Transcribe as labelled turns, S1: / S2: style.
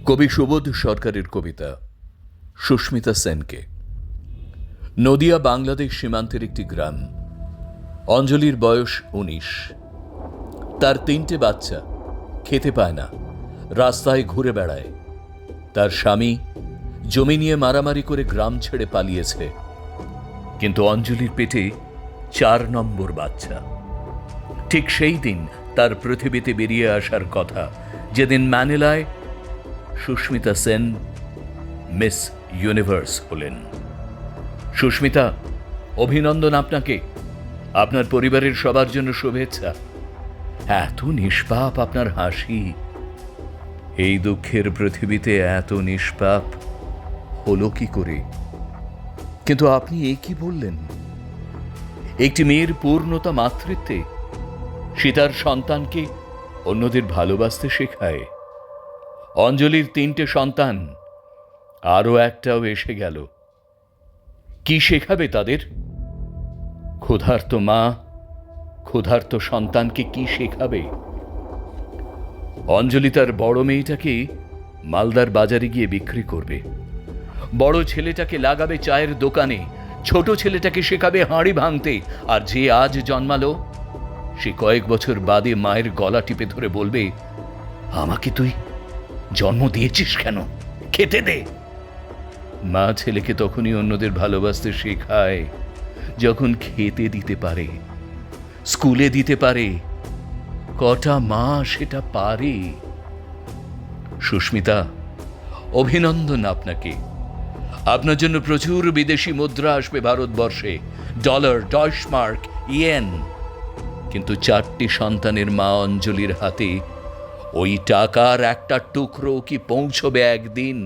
S1: কবি সুবোধ সরকারের কবিতা সুস্মিতা সেনকে। নদিয়া বাংলাদেশ সীমান্তের একটি গ্রাম। অঞ্জলির বয়স ১৯। তার ৩টে বাচ্চা, খেতে পায় না, রাস্তায় ঘুরে বেড়ায়। তার স্বামী জমি নিয়ে মারামারি করে গ্রাম ছেড়ে পালিয়েছে। কিন্তু অঞ্জলির পেটে ৪ নম্বর বাচ্চা। ঠিক সেই দিন তার পৃথিবীতে বেরিয়ে আসার কথা, যেদিন ম্যানিলায় সুস্মিতা সেন মিস ইউনিভার্স হলেন। সুস্মিতা, অভিনন্দন আপনাকে, আপনার পরিবারের সবার জন্য শুভেচ্ছা। এত নিষ্পাপ আপনার হাসি, এই দুঃখের পৃথিবীতে এত নিষ্পাপ হলো কি করে? কিন্তু আপনি এ কি বললেন? একটি মেয়ের পূর্ণতা মাতৃত্বে, সে তার সন্তানকে অন্যদের ভালোবাসতে শেখায়। অঞ্জলির ৩টে সন্তান, আরও একটাও এসে গেল। কি শেখাবে তাদের? ক্ষুধার্ত মা ক্ষুধার্ত সন্তানকে কি শেখাবে? অঞ্জলি তার বড় মেয়েটাকে মালদার বাজারে গিয়ে বিক্রি করবে, বড় ছেলেটাকে লাগাবে চায়ের দোকানে, ছোট ছেলেটাকে শেখাবে হাঁড়ি ভাঙতে, আর যে আজ জন্মালো সে কয়েক বছর বাদে মায়ের গলা টিপে ধরে বলবে, আমাকে তুই জন্ম দিয়েছিস কেন? খেতে দে। মা ছেলেকে তখনই অন্যদের ভালোবাসতে শেখায় যখন খেতে দিতে পারে, স্কুলে দিতে পারে। কটা মা সেটা পারে? সুস্মিতা, অভিনন্দন আপনাকে। আপনার জন্য প্রচুর বিদেশি মুদ্রা আসবে ভারতবর্ষে, ডলার, ডয়শমার্ক, ইয়েন। কিন্তু ৪টি সন্তানের মা অঞ্জলির হাতে ওই টাকার একটা টুকরো কি পৌঁছবে একদিন?